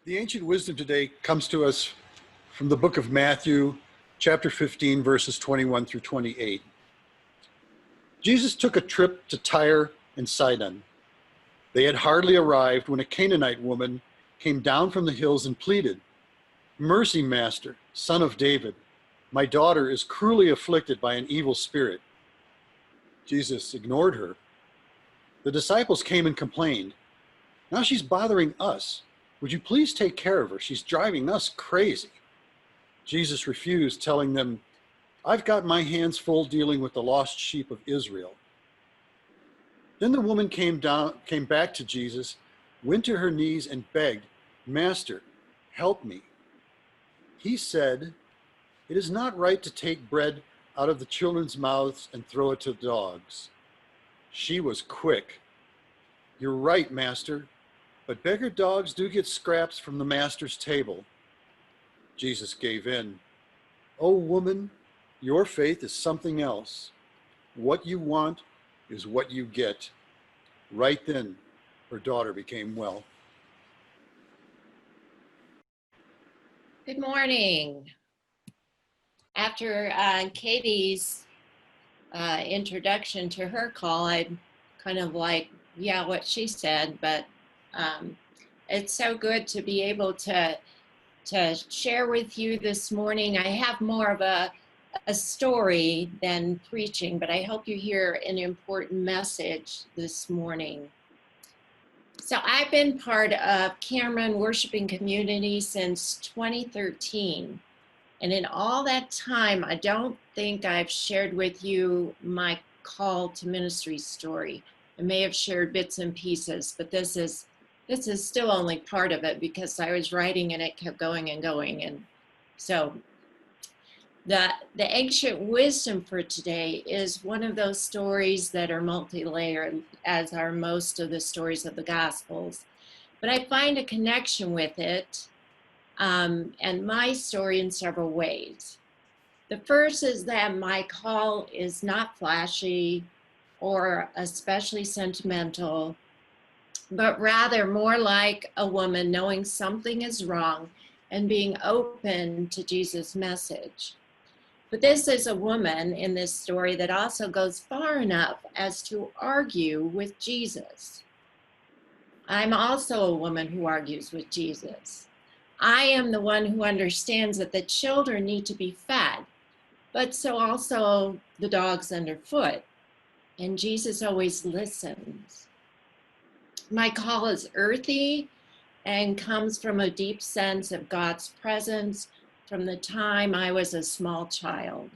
The ancient wisdom today comes to us from the book of Matthew, chapter 15, verses 21 through 28. Jesus took a trip to Tyre and Sidon. They had hardly arrived when a Canaanite woman came down from the hills and pleaded, "Mercy, Master, Son of David. My daughter is cruelly afflicted by an evil spirit." Jesus ignored her. The disciples came and complained, "Now she's bothering us. Would you please take care of her? She's driving us crazy." Jesus refused, telling them, "I've got my hands full dealing with the lost sheep of Israel." Then the woman came back to Jesus, went to her knees and begged, "Master, help me." He said, "It is not right to take bread out of the children's mouths and throw it to dogs." She was quick. "You're right, Master, but beggar dogs do get scraps from the master's table." Jesus gave in. "Oh, woman, your faith is something else. What you want is what you get." Right then, her daughter became well. Good morning. After Katie's introduction to her call, I'm kind of like, yeah, what she said, but it's so good to be able to share with you this morning. I have more of a story than preaching, but I hope you hear an important message this morning. So I've been part of Cameron Worshiping Community since 2013. And in all that time, I don't think I've shared with you my call to ministry story. I may have shared bits and pieces, but this is still only part of it because I was writing and it kept going and going. And so the ancient wisdom for today is one of those stories that are multi-layered, as are most of the stories of the Gospels. But I find a connection with it and my story in several ways. The first is that my call is not flashy or especially sentimental, but rather more like a woman knowing something is wrong and being open to Jesus' message. But this is a woman in this story that also goes far enough as to argue with Jesus. I'm also a woman who argues with Jesus. I am the one who understands that the children need to be fed, but so also the dogs underfoot. And Jesus always listens. My call is earthy and comes from a deep sense of God's presence from the time I was a small child.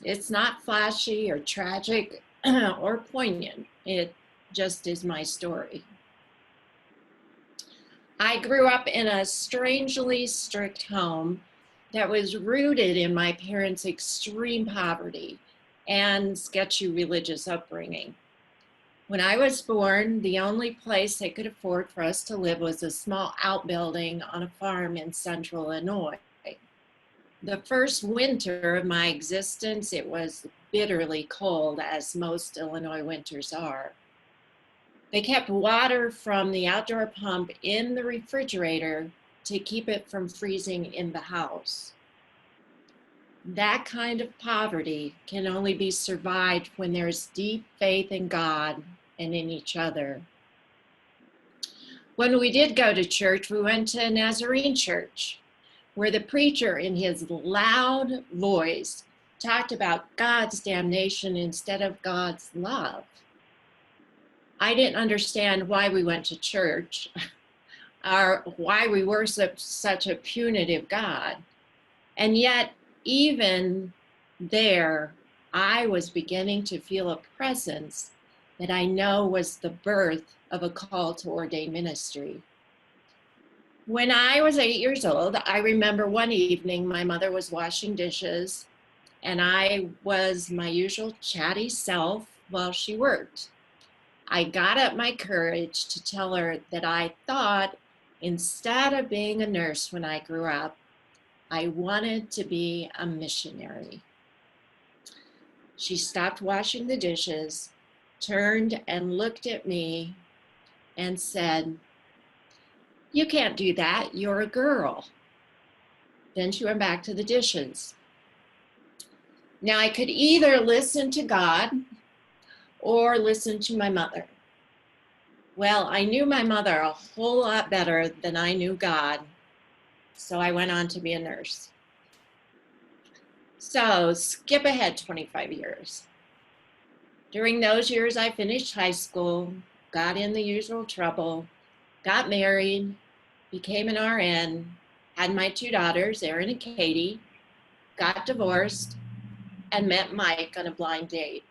It's not flashy or tragic or poignant. It just is my story. I grew up in a strangely strict home that was rooted in my parents' extreme poverty and sketchy religious upbringing. When I was born, the only place they could afford for us to live was a small outbuilding on a farm in central Illinois. The first winter of my existence, it was bitterly cold, as most Illinois winters are. They kept water from the outdoor pump in the refrigerator to keep it from freezing in the house. That kind of poverty can only be survived when there's deep faith in God and in each other. When we did go to church, we went to a Nazarene church, where the preacher in his loud voice talked about God's damnation instead of God's love. I didn't understand why we went to church or why we worship such a punitive God. And yet, even there, I was beginning to feel a presence that I know was the birth of a call to ordained ministry. When I was 8 years old, I remember one evening my mother was washing dishes and I was my usual chatty self while she worked. I got up my courage to tell her that I thought instead of being a nurse when I grew up, I wanted to be a missionary. She stopped washing the dishes, turned and looked at me and said, "You can't do that. You're a girl." Then she went back to the dishes. Now I could either listen to God or listen to my mother. Well, I knew my mother a whole lot better than I knew God, so I went on to be a nurse. So skip ahead 25 years. During those years, I finished high school, got in the usual trouble, got married, became an RN, had my two daughters, Erin and Katie, got divorced, and met Mike on a blind date.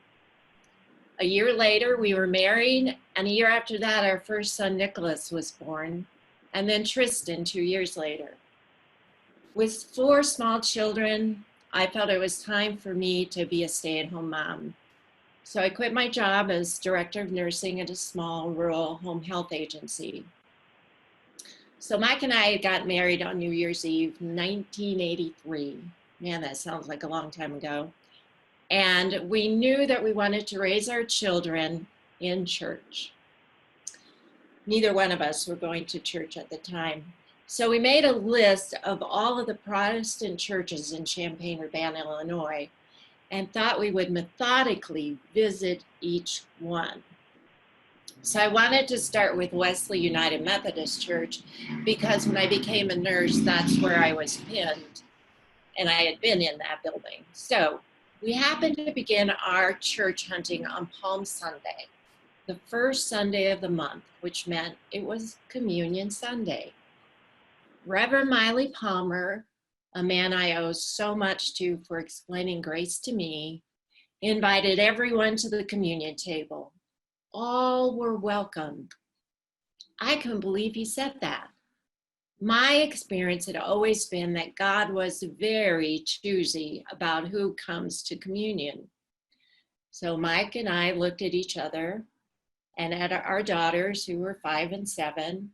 A year later, we were married, and a year after that, our first son, Nicholas, was born, and then Tristan 2 years later. With 4 small children, I felt it was time for me to be a stay-at-home mom. So I quit my job as director of nursing at a small rural home health agency. So Mike and I got married on New Year's Eve, 1983. Man, that sounds like a long time ago. And we knew that we wanted to raise our children in church. Neither one of us were going to church at the time. So we made a list of all of the Protestant churches in Champaign-Urbana, Illinois, and thought we would methodically visit each one. So I wanted to start with Wesley United Methodist Church because when I became a nurse, that's where I was pinned, and I had been in that building. So we happened to begin our church hunting on Palm Sunday, the first Sunday of the month, which meant it was Communion Sunday. Reverend Miley Palmer, a man I owe so much to for explaining grace to me, invited everyone to the communion table. All were welcome. I couldn't believe he said that. My experience had always been that God was very choosy about who comes to communion. So Mike and I looked at each other and at our daughters, who were 5 and 7,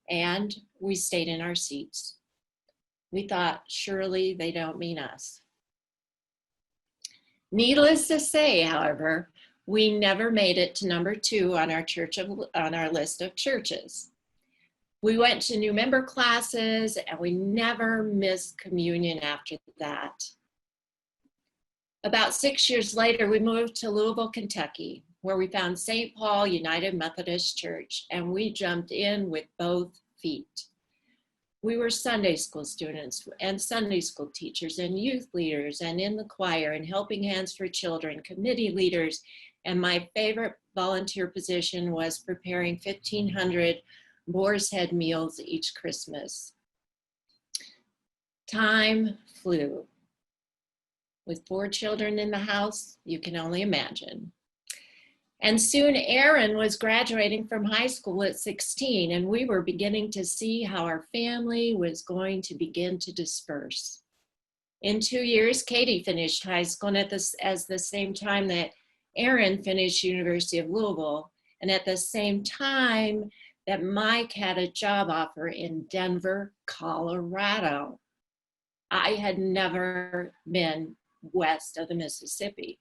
and we stayed in our seats. We thought, surely they don't mean us. Needless to say, however, we never made it to number 2 on our list of churches. We went to new member classes, and we never missed communion after that. About 6 years later, we moved to Louisville, Kentucky, where we found St. Paul United Methodist Church, and we jumped in with both feet. We were Sunday school students and Sunday school teachers and youth leaders and in the choir and helping hands for children, committee leaders, and my favorite volunteer position was preparing 1,500 Boar's Head meals each Christmas. Time flew. With 4 children in the house, you can only imagine. And soon Erin was graduating from high school at 16, and we were beginning to see how our family was going to begin to disperse. In 2 years, Katie finished high school, and at the same time that Erin finished University of Louisville, and at the same time that Mike had a job offer in Denver, Colorado. I had never been west of the Mississippi.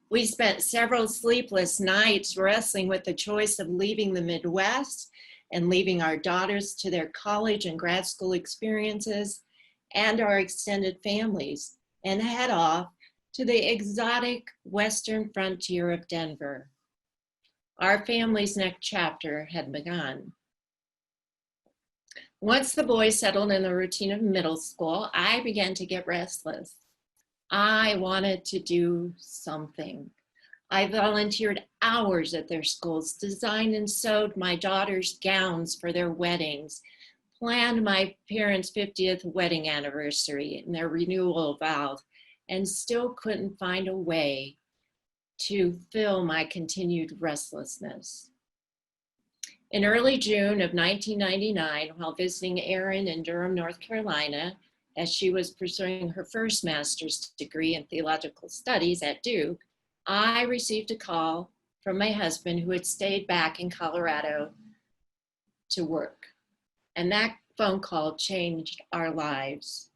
We spent several sleepless nights wrestling with the choice of leaving the Midwest and leaving our daughters to their college and grad school experiences and our extended families and head off to the exotic western frontier of Denver. Our family's next chapter had begun. Once the boys settled in the routine of middle school, I began to get restless. I wanted to do something. I volunteered hours at their schools, designed and sewed my daughters' gowns for their weddings, planned my parents' 50th wedding anniversary and their renewal vows, and still couldn't find a way to fill my continued restlessness. In early June of 1999, while visiting Erin in Durham, North Carolina, as she was pursuing her first master's degree in theological studies at Duke, I received a call from my husband who had stayed back in Colorado to work. And that phone call changed our lives.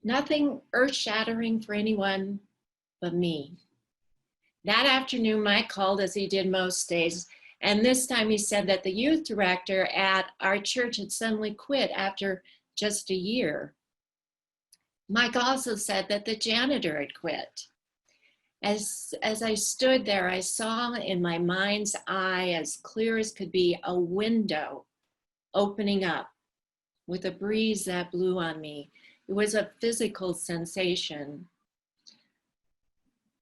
Nothing earth-shattering for anyone but me. That afternoon, Mike called as he did most days And this time he said that the youth director at our church had suddenly quit after just a year. Mike also said that the janitor had quit. As I stood there, I saw in my mind's eye, as clear as could be, a window opening up with a breeze that blew on me. It was a physical sensation.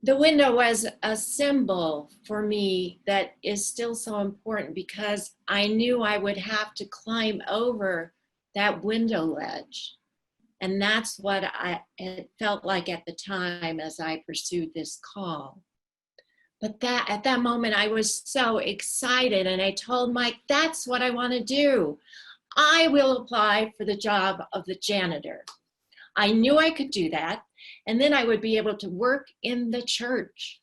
The window was a symbol for me that is still so important, because I knew I would have to climb over that window ledge. And that's what it felt like at the time as I pursued this call. But at that moment, I was so excited, and I told Mike, that's what I want to do. I will apply for the job of the janitor. I knew I could do that, and then I would be able to work in the church.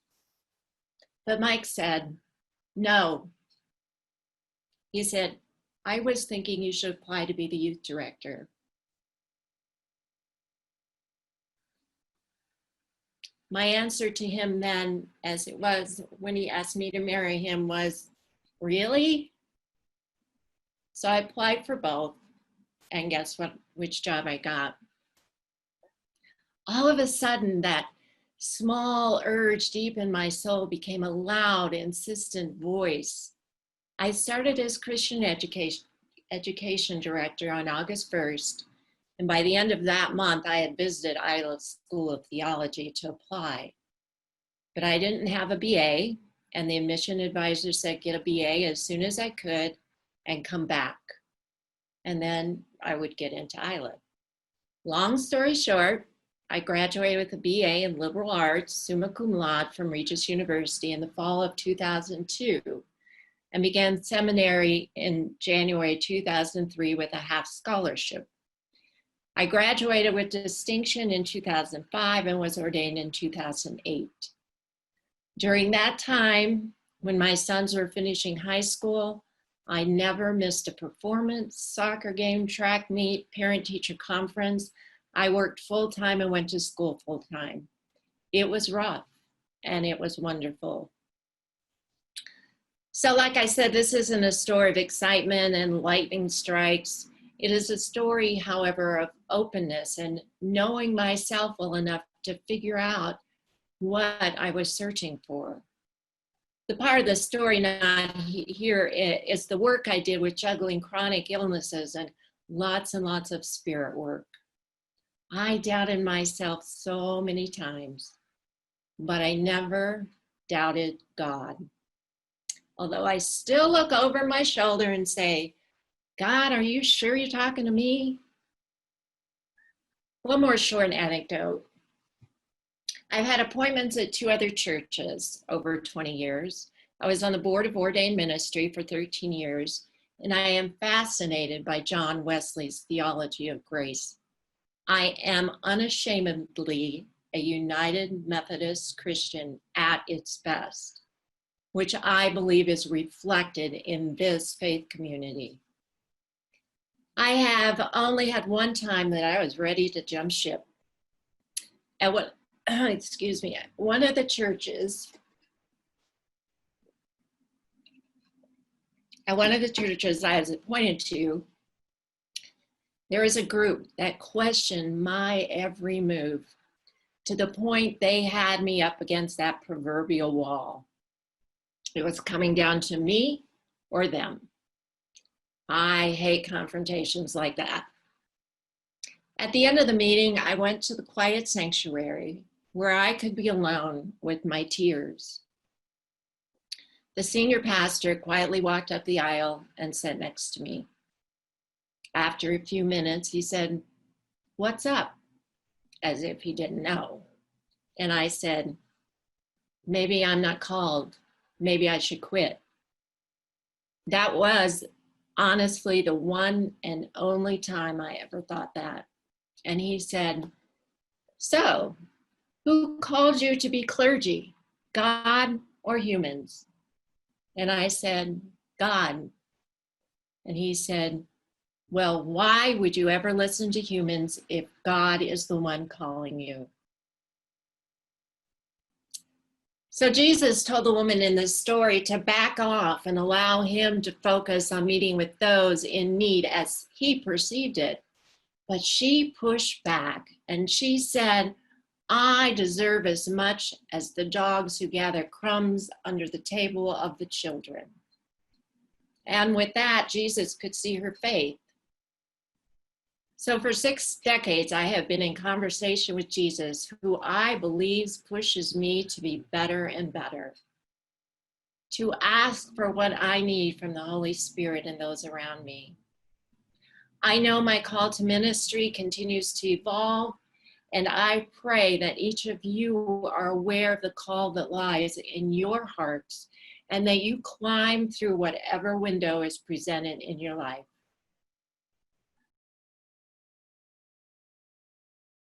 But Mike said, no. He said, I was thinking you should apply to be the youth director. My answer to him then, as it was when he asked me to marry him, was, really? So I applied for both, and guess which job I got? All of a sudden, that small urge deep in my soul became a loud, insistent voice. I started as Christian education director on August 1st. And by the end of that month, I had visited Isla School of Theology to apply. But I didn't have a BA, and the admission advisor said, get a BA as soon as I could and come back. And then I would get into Isla. Long story short, I graduated with a BA in liberal arts, summa cum laude, from Regis University in the fall of 2002, and began seminary in January 2003 with a half scholarship. I graduated with distinction in 2005 and was ordained in 2008. During that time, when my sons were finishing high school, I never missed a performance, soccer game, track meet, parent-teacher conference. I worked full-time and went to school full-time. It was rough, and it was wonderful. So like I said, this isn't a story of excitement and lightning strikes. It is a story, however, of openness and knowing myself well enough to figure out what I was searching for. The part of the story not here is the work I did with juggling chronic illnesses and lots of spirit work. I doubted myself so many times, but I never doubted God. Although I still look over my shoulder and say, God, are you sure you're talking to me? One more short anecdote. I've had appointments at 2 other churches over 20 years. I was on the board of ordained ministry for 13 years, and I am fascinated by John Wesley's theology of grace. I am unashamedly a United Methodist Christian at its best, which I believe is reflected in this faith community. I have only had one time that I was ready to jump ship. At one of the churches I was appointed to, there was a group that questioned my every move to the point they had me up against that proverbial wall. It was coming down to me or them. I hate confrontations like that. At the end of the meeting, I went to the quiet sanctuary where I could be alone with my tears. The senior pastor quietly walked up the aisle and sat next to me. After a few minutes, he said, "What's up?" as if he didn't know. And I said, "Maybe I'm not called. Maybe I should quit." That was honestly the one and only time I ever thought that. And he said, "So, who called you to be clergy, God or humans?" And I said, "God." And he said, "Well, why would you ever listen to humans if God is the one calling you?" So Jesus told the woman in this story to back off and allow him to focus on meeting with those in need as he perceived it. But she pushed back and she said, I deserve as much as the dogs who gather crumbs under the table of the children. And with that, Jesus could see her faith. So for 6 decades, I have been in conversation with Jesus, who I believe pushes me to be better and better, to ask for what I need from the Holy Spirit and those around me. I know my call to ministry continues to evolve, and I pray that each of you are aware of the call that lies in your hearts and that you climb through whatever window is presented in your life.